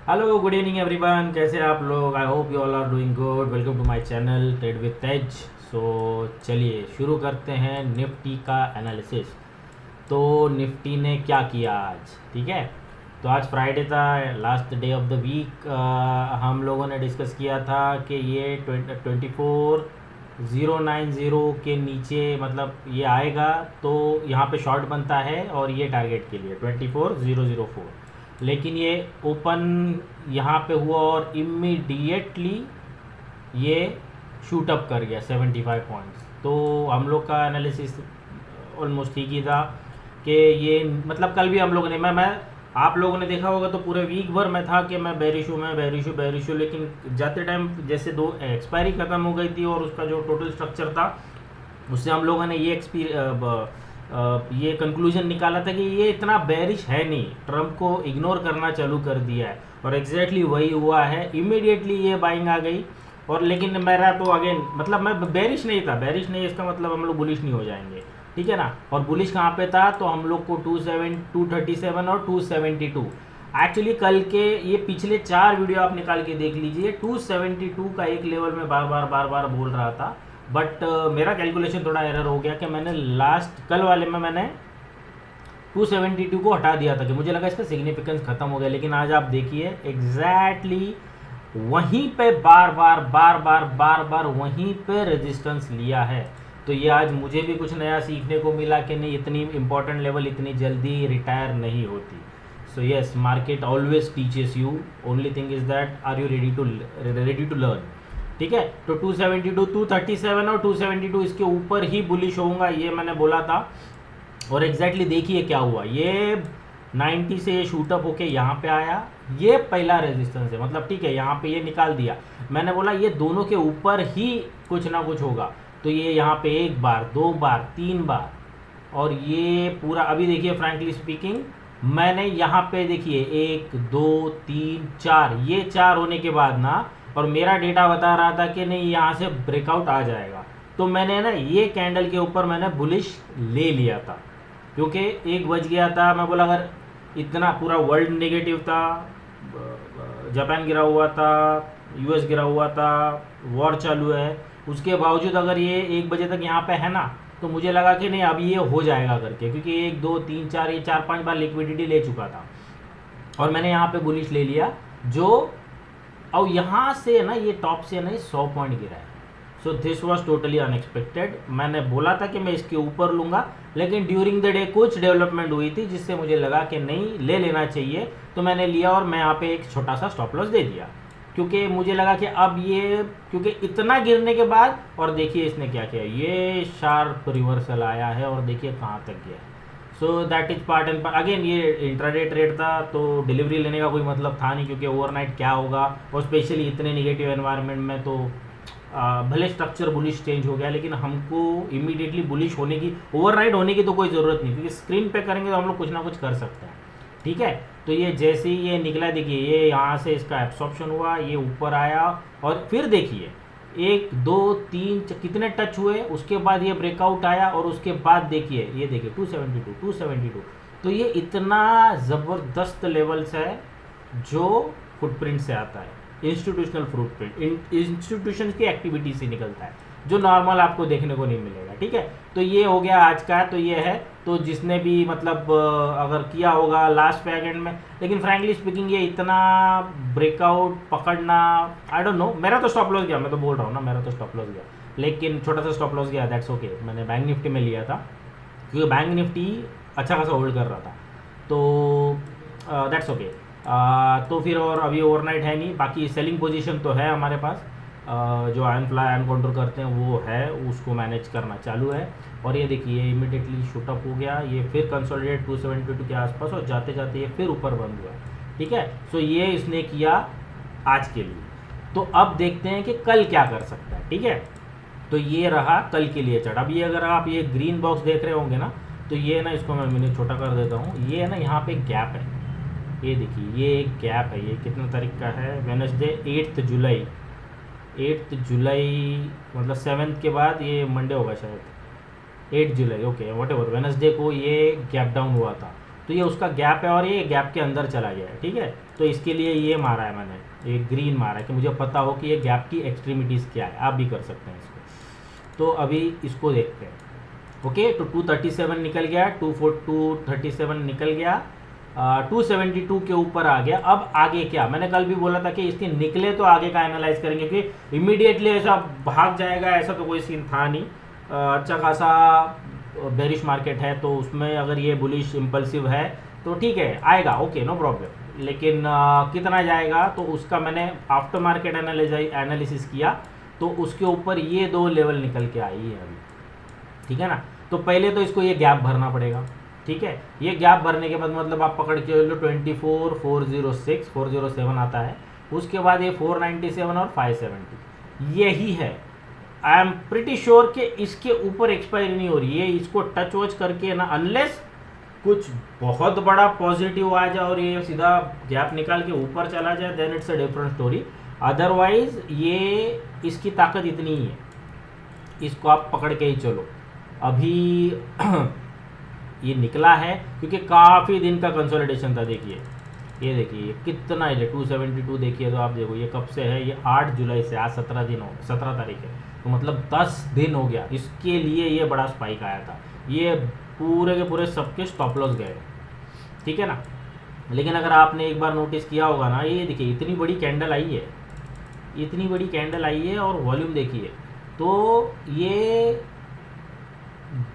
Hello good evening everyone, कैसे हैं आप लोग। I hope you all are doing good. Welcome to my channel trade with Tej. So चलिए शुरू करते हैं निफ्टी का एनालिसिस। तो निफ्टी ने क्या किया आज, ठीक है। तो आज फ्राइडे था, last day of the week. हम लोगों ने डिस्कस किया था कि ये 24,090 के नीचे मतलब ये आएगा तो यहाँ पे शॉर्ट बनता है, और ये टारगेट के लिए 24,004। लेकिन ये ओपन यहाँ पे हुआ और इमीडिएटली ये शूट अप कर गया 75 पॉइंट्स। तो हम लोग का एनालिसिस ऑलमोस्ट ठीक ही था कि ये मतलब कल भी हम लोगों ने मैं आप लोगों ने देखा होगा तो पूरे वीक भर में था कि मैं बेरिश हूँ, मैं बेरिश हूँ, बेरिश हूँ। लेकिन जाते टाइम जैसे दो एक्सपायरी ख़त्म हो गई थी और उसका जो टोटल स्ट्रक्चर था उससे हम लोगों ने ये कंक्लूजन निकाला था कि ये इतना बेरिश है नहीं, ट्रम्प को इग्नोर करना चालू कर दिया है। और एग्जैक्टली वही हुआ है, इमीडिएटली ये बाइंग आ गई। और लेकिन मेरा तो अगेन मतलब मैं बेरिश नहीं था, बेरिश नहीं इसका मतलब हम लोग बुलिश नहीं हो जाएंगे, ठीक है ना। और बुलिश कहाँ पे था, तो हम लोग को 237 और 272। एक्चुअली कल के ये पिछले 4 वीडियो आप निकाल के देख लीजिए, 272 का एक लेवल में बार बार बोल रहा था। बट मेरा कैलकुलेशन थोड़ा एरर हो गया कि मैंने लास्ट कल वाले में मैंने 272 को हटा दिया था कि मुझे लगा इसका सिग्निफिकेंस खत्म हो गया। लेकिन आज आप देखिए एग्जैक्टली वहीं पे बार बार वहीं पे रेजिस्टेंस लिया है। तो ये आज मुझे भी कुछ नया सीखने को मिला कि नहीं, इतनी इंपॉर्टेंट लेवल इतनी जल्दी रिटायर नहीं होती। So yes, market always teaches you, only thing is that are you ready to learn, ठीक है। तो 272, 237 और 272 इसके ऊपर ही बुलिश होऊंगा, ये मैंने बोला था। और एग्जैक्टली देखिए क्या हुआ, ये 90 से ये शूटअप होके यहाँ पे आया। ये पहला रेजिस्टेंस है, मतलब ठीक है, यहाँ पे ये निकाल दिया। मैंने बोला ये दोनों के ऊपर ही कुछ ना कुछ होगा। तो ये यहाँ पे एक बार, दो बार, तीन बार, और ये पूरा अभी देखिए फ्रैंकली स्पीकिंग मैंने यहाँ पे देखिए 1 2 3 4, ये 4 होने के बाद ना, और मेरा डेटा बता रहा था कि नहीं यहाँ से ब्रेकआउट आ जाएगा। तो मैंने ना ये कैंडल के ऊपर मैंने बुलिश ले लिया था, क्योंकि 1 बज गया था। मैं बोला अगर इतना पूरा वर्ल्ड नेगेटिव था, जापान गिरा हुआ था, यूएस गिरा हुआ था, वॉर चालू है, उसके बावजूद अगर ये 1 बजे तक यहाँ पे है ना, तो मुझे लगा कि नहीं अब ये हो जाएगा करके, क्योंकि 1 2 3 4 ये 4 5 बार लिक्विडिटी ले चुका था। और मैंने यहाँ पे बुलिश ले लिया जो, और यहाँ से ना ये टॉप से ना 100 पॉइंट गिरा है। So this was totally unexpected. मैंने बोला था कि मैं इसके ऊपर लूँगा, लेकिन ड्यूरिंग द डे कुछ डेवलपमेंट हुई थी जिससे मुझे लगा कि नहीं ले लेना चाहिए। तो मैंने लिया और मैं यहाँ पे एक छोटा सा स्टॉप लॉस दे दिया, क्योंकि मुझे लगा कि अब ये, क्योंकि इतना गिरने के बाद, और देखिए इसने क्या किया, ये शार्प रिवर्सल आया है और देखिए कहाँ तक गया है। So that is part and again ये इंट्राडे ट्रेड था, तो डिलीवरी लेने का कोई मतलब था नहीं, क्योंकि ओवरनाइट क्या होगा, और स्पेशली इतने निगेटिव एनवायरनमेंट में। तो भले स्ट्रक्चर बुलिश चेंज हो गया, लेकिन हमको इमीडिएटली बुलिश होने की, ओवरनाइट होने की तो कोई ज़रूरत नहीं, क्योंकि स्क्रीन पे करेंगे तो हम लोग कुछ ना कुछ कर सकते हैं, ठीक है। तो ये जैसे ही ये निकला, देखिए ये यहाँ से इसका एब्सॉर्प्शन हुआ, ये ऊपर आया, और फिर देखिए 1 2 3 कितने टच हुए, उसके बाद ये ब्रेकआउट आया, और उसके बाद देखिए ये देखिए 272 272। तो ये इतना ज़बरदस्त लेवल्स है जो फुटप्रिंट से आता है, इंस्टीट्यूशनल फुटप्रिंट, इंस्टीट्यूशन की एक्टिविटी से निकलता है, जो नॉर्मल आपको देखने को नहीं मिलेगा, ठीक है। तो ये हो गया आज का, तो ये है। तो जिसने भी मतलब अगर किया होगा लास्ट पैकेट में, लेकिन फ्रैंकली स्पीकिंग ये इतना ब्रेकआउट पकड़ना, आई डोंट नो, मेरा तो स्टॉप लॉस गया, मैं तो बोल रहा हूँ ना, मेरा तो स्टॉप लॉस गया, लेकिन छोटा सा स्टॉप लॉस गया, दैट्स ओके। मैंने बैंक निफ्टी में लिया था, क्योंकि बैंक निफ्टी अच्छा खासा होल्ड कर रहा था, तो दैट्स ओके। तो फिर और अभी ओवरनाइट है नहीं, बाकी सेलिंग पोजीशन तो है हमारे पास, जो आयन फ्लाई आयन काउंटर करते हैं वो है, उसको मैनेज करना चालू है। और ये देखिए इमीडिएटली शूटअप हो गया, ये फिर कंसोलिडेट 272 के आसपास, और जाते जाते ये फिर ऊपर बंद हुआ, ठीक है। सो ये इसने किया आज के लिए। तो अब देखते हैं कि कल क्या कर सकता है, ठीक है। तो ये रहा कल के लिए चार्ट। अब ये अगर आप ये ग्रीन बॉक्स देख रहे होंगे ना, तो ये ना, इसको मैं मैंने छोटा कर देता हूँ, ये ना यहाँ पे गैप है, ये देखिए ये एक गैप है। ये कितने तारीख का है, वेनसडे 8 जुलाई, 8 जुलाई मतलब 7 के बाद ये मंडे होगा शायद, 8 जुलाई, ओके वट एवर, वेनसडे को ये गैप डाउन हुआ था। तो ये उसका गैप है और ये गैप के अंदर चला गया है, ठीक है। तो इसके लिए ये मारा है मैंने, ये ग्रीन मारा है कि मुझे पता हो कि ये गैप की एक्सट्रीमिटीज़ क्या है। आप भी कर सकते हैं इसको। तो अभी इसको देखते हैं। ओके, तो 237 निकल गया, 237 निकल गया, 272 के ऊपर आ गया। अब आगे क्या, मैंने कल भी बोला था कि इसके निकले तो आगे का एनालाइज करेंगे, क्योंकि इमीडिएटली ऐसा भाग जाएगा ऐसा तो कोई सीन था नहीं। अच्छा खासा बेरिश मार्केट है, तो उसमें अगर ये बुलिश इम्पल्सिव है तो ठीक है, आएगा, ओके, नो प्रॉब्लम। लेकिन कितना जाएगा, तो उसका मैंने आफ्टर मार्केट एनालिसिस किया, तो उसके ऊपर ये 2 लेवल निकल के आई है अभी, ठीक है ना। तो पहले तो इसको ये गैप भरना पड़ेगा, ठीक है। ये गैप भरने के बाद मतलब आप पकड़ के लो 24,406, 407 आता है। उसके बाद ये 497 और 570, यही है। आई एम प्रिटी श्योर कि इसके ऊपर एक्सपायरी नहीं हो रही है। इसको टच वॉच करके ना, अनलेस कुछ बहुत बड़ा पॉजिटिव आ जाए और ये सीधा गैप निकाल के ऊपर चला जाए, then it's a different story. Otherwise ये इसकी ताकत इतनी ही है, इसको आप पकड़ के ही चलो। अभी ये निकला है क्योंकि काफ़ी दिन का कंसोलिडेशन था। देखिए ये देखिए ये कितना है, 272 देखिए, तो आप देखो ये कब से है, ये 8 जुलाई से, आज 17 दिन हो, 17 तारीख है, तो मतलब 10 दिन हो गया। इसके लिए ये बड़ा स्पाइक आया था, ये पूरे के पूरे सबके स्टॉप लॉस गए, ठीक है ना। लेकिन अगर आपने एक बार नोटिस किया होगा ना, ये देखिए इतनी बड़ी कैंडल आई है, इतनी बड़ी कैंडल आई है और वॉल्यूम देखिए, तो ये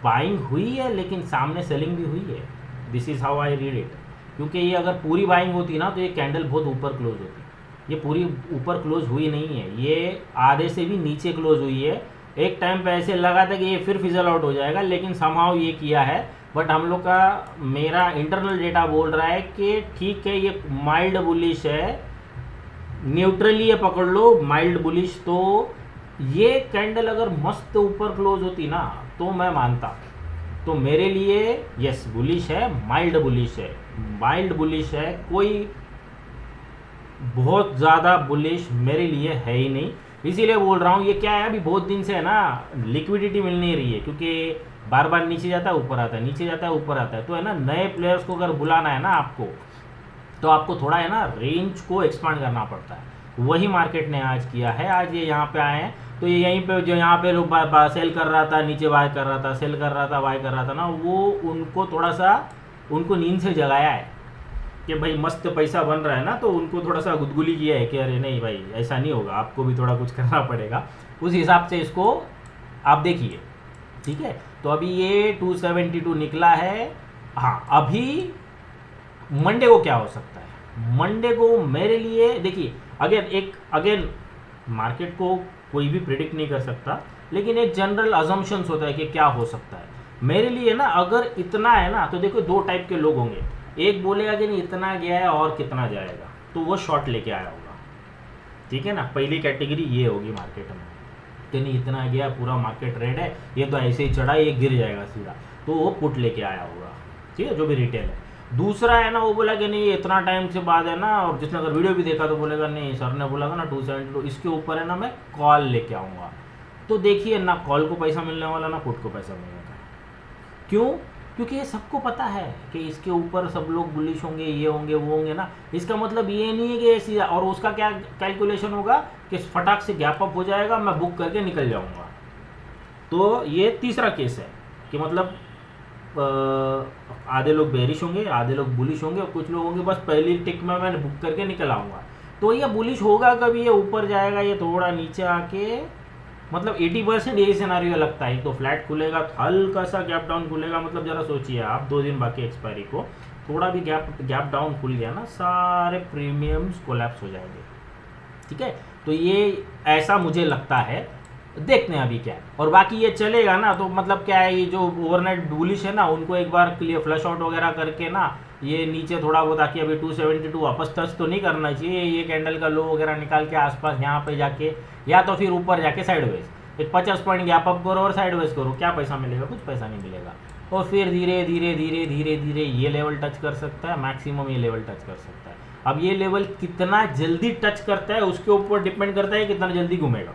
बाइंग हुई है लेकिन सामने सेलिंग भी हुई है। This is how I read it. क्योंकि ये अगर पूरी बाइंग होती ना तो ये कैंडल बहुत ऊपर क्लोज होती। ये पूरी ऊपर क्लोज हुई नहीं है, ये आधे से भी नीचे क्लोज हुई है। एक टाइम पे ऐसे लगा था कि ये फिर फिजल आउट हो जाएगा, लेकिन समहाउ ये किया है। बट हम लोग का, मेरा इंटरनल डेटा बोल रहा है कि ठीक है, ये माइल्ड बुलिश है, न्यूट्रली ये पकड़ लो, माइल्ड बुलिश। तो ये कैंडल अगर मस्त ऊपर क्लोज होती ना तो मैं मानता। तो मेरे लिए यस बुलिश है, माइल्ड बुलिश है, माइल्ड बुलिश है, कोई बहुत ज़्यादा बुलिश मेरे लिए है ही नहीं। इसीलिए बोल रहा हूँ। ये क्या है, अभी बहुत दिन से है ना, लिक्विडिटी मिल नहीं रही है, क्योंकि बार बार नीचे जाता है ऊपर आता है, नीचे जाता है ऊपर आता है। तो है ना, नए प्लेयर्स को अगर बुलाना है ना आपको, तो आपको थोड़ा है ना रेंज को एक्सपांड करना पड़ता है। वही मार्केट ने आज किया है। आज ये यहाँ पे आए हैं, तो ये यहीं पे जो यहाँ पे लोग सेल कर रहा था, नीचे बाय कर रहा था, सेल कर रहा था, बाय कर रहा था ना, वो उनको थोड़ा सा, उनको नींद से जगाया है कि भाई मस्त पैसा बन रहा है ना, तो उनको थोड़ा सा गुदगुली किया है कि अरे नहीं भाई ऐसा नहीं होगा, आपको भी थोड़ा कुछ करना पड़ेगा। उस हिसाब से इसको आप देखिए, ठीक है। तो अभी ये 272 निकला है। हाँ, अभी मंडे को क्या हो सकता है, मंडे को मेरे लिए देखिए, अगेन मार्केट को कोई भी प्रिडिक्ट नहीं कर सकता, लेकिन एक जनरल अजम्पशंस होता है कि क्या हो सकता है। मेरे लिए ना, अगर इतना है ना, तो देखो 2 टाइप के लोग होंगे। एक बोलेगा कि नहीं इतना गया है और कितना जाएगा, तो वो शॉर्ट लेके आया होगा, ठीक है ना। पहली कैटेगरी ये होगी मार्केट में कि नहीं इतना गया, पूरा मार्केट रेड है, ये तो ऐसे ही चढ़ा, ये गिर जाएगा सीधा, तो वो पुट लेके आया होगा, ठीक है, जो भी रिटेल है। दूसरा है ना, वो बोला कि नहीं इतना टाइम से बाद है ना, और जिसने अगर वीडियो भी देखा तो बोलेगा नहीं सर ने बोला था ना 272, इसके ऊपर है ना मैं कॉल लेके आऊँगा। तो देखिए ना, कॉल को पैसा मिलने वाला ना पुट को पैसा मिलने वाला। क्यों? क्योंकि ये सबको पता है कि इसके ऊपर सब लोग बुलिश होंगे, ये होंगे, वो होंगे ना। इसका मतलब ये नहीं है कि ऐसी, और उसका क्या कैलकुलेशन होगा कि फटाक से गैप अप हो जाएगा, मैं बुक करके निकल जाऊँगा। तो ये तीसरा केस है कि मतलब आधे लोग बेरिश होंगे, आधे लोग बुलिश होंगे, और कुछ लोग होंगे बस पहली टिक में मैंने बुक करके निकल आऊँगा। तो ये बुलिश होगा कभी, ये ऊपर जाएगा, ये थोड़ा नीचे आके, मतलब 80% यही सिनारियो लगता है। तो फ्लैट खुलेगा, हल्का सा गैप डाउन खुलेगा, मतलब ज़रा सोचिए आप 2 दिन बाकी एक्सपायरी को, थोड़ा भी गैप डाउन खुल गया ना, सारे प्रीमियम्स कोलैप्स हो जाएंगे, ठीक है। तो ये ऐसा मुझे लगता है, देखते हैं अभी क्या है। और बाकी ये चलेगा ना, तो मतलब क्या है, ये जो ओवरनाइट बुलिश है ना, उनको एक बार क्लियर फ्लश आउट वगैरह करके ना, ये नीचे थोड़ा बहुत आके अभी 272 वापस टच तो नहीं करना चाहिए। ये कैंडल का लो वगैरह निकाल के आसपास यहाँ पे जाके, या तो फिर ऊपर जाके साइडवेज एक 50 पॉइंट गैप अप करो और साइडवेज करो, क्या पैसा मिलेगा, कुछ पैसा नहीं मिलेगा। और फिर धीरे धीरे धीरे धीरे धीरे ये लेवल टच कर सकता है, मैक्सिमम ये लेवल टच कर सकता है। अब ये लेवल कितना जल्दी टच करता है उसके ऊपर डिपेंड करता है कितना जल्दी घूमेगा,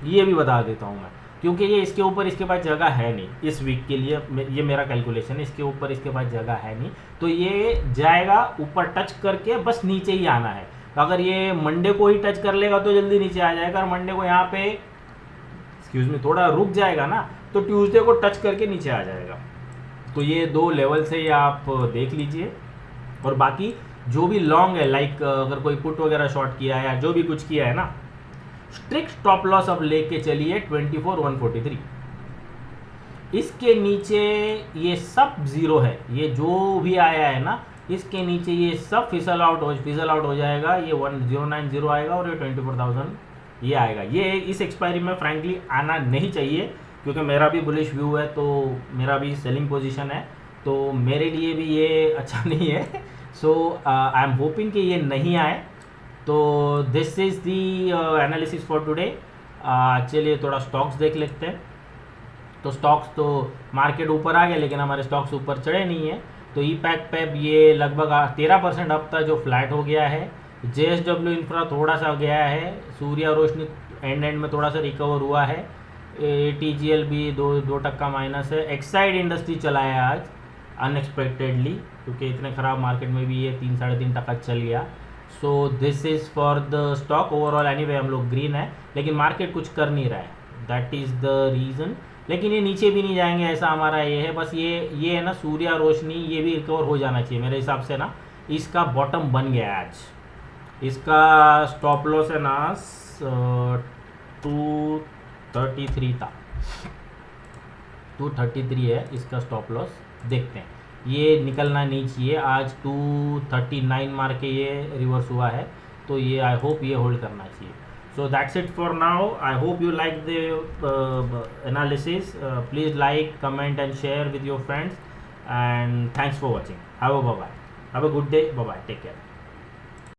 ये भी बता देता हूँ मैं। क्योंकि ये इसके ऊपर इसके पास जगह है नहीं इस वीक के लिए, ये मेरा कैलकुलेशन है, इसके ऊपर इसके पास जगह है नहीं, तो ये जाएगा ऊपर टच करके बस नीचे ही आना है। तो अगर ये मंडे को ही टच कर लेगा तो जल्दी नीचे आ जाएगा, और मंडे को यहाँ पे एक्सक्यूज मी थोड़ा रुक जाएगा ना, तो ट्यूसडे को टच करके नीचे आ जाएगा। तो ये 2 लेवल से ये आप देख लीजिए। और बाकी जो भी लॉन्ग है, लाइक अगर कोई पुट वगैरह शॉर्ट किया है या जो भी कुछ किया है ना, स्ट्रिक्ट स्टॉप लॉस अब लेके चलिए 24,143। इसके नीचे ये सब जीरो है, ये जो भी आया है ना इसके नीचे ये सब फिसल आउट हो जाएगा। ये 1090 आएगा और ये 24,000 ये आएगा। ये इस एक्सपायरी में फ्रैंकली आना नहीं चाहिए, क्योंकि मेरा भी बुलिश व्यू है, तो मेरा भी सेलिंग पोजीशन है, तो मेरे लिए भी ये अच्छा नहीं है। सो आई एम होपिंग कि ये नहीं आए। तो this is the analysis for today. चलिए थोड़ा स्टॉक्स देख लेते हैं। तो स्टॉक्स तो मार्केट ऊपर आ गया, लेकिन हमारे स्टॉक्स ऊपर चढ़े नहीं है। तो ई पैक पैप ये लगभग 13% अब तक जो फ्लैट हो गया है। JSW इंफ्रा थोड़ा सा गया है, सूर्या रोशनी एंड में थोड़ा सा रिकवर हुआ है। TGL भी 2% माइनस है। एक्साइड इंडस्ट्री चला है आज अनएक्सपेक्टेडली, क्योंकि इतने ख़राब मार्केट में भी ये 3-3.5% चल गया। So this is for the stock. Overall anyway हम लोग ग्रीन है, लेकिन मार्केट कुछ कर नहीं रहा है, दैट इज़ द रीज़न। लेकिन ये नीचे भी नहीं जाएंगे ऐसा हमारा ये है। बस ये है ना सूर्या रोशनी, ये भी रिकवर हो जाना चाहिए मेरे हिसाब से ना। इसका बॉटम बन गया है आज। इसका स्टॉप लॉस है ना 233 था, 233 है इसका स्टॉप लॉस। देखते हैं, ये निकलना नहीं चाहिए। आज 239 मार के ये रिवर्स हुआ है, तो ये आई होप ये होल्ड करना चाहिए। So that's it for now. I hope you like the analysis. Please like, comment and share with your friends, and thanks for watching. Have a bye bye. Have a good day. Bye bye. Take care.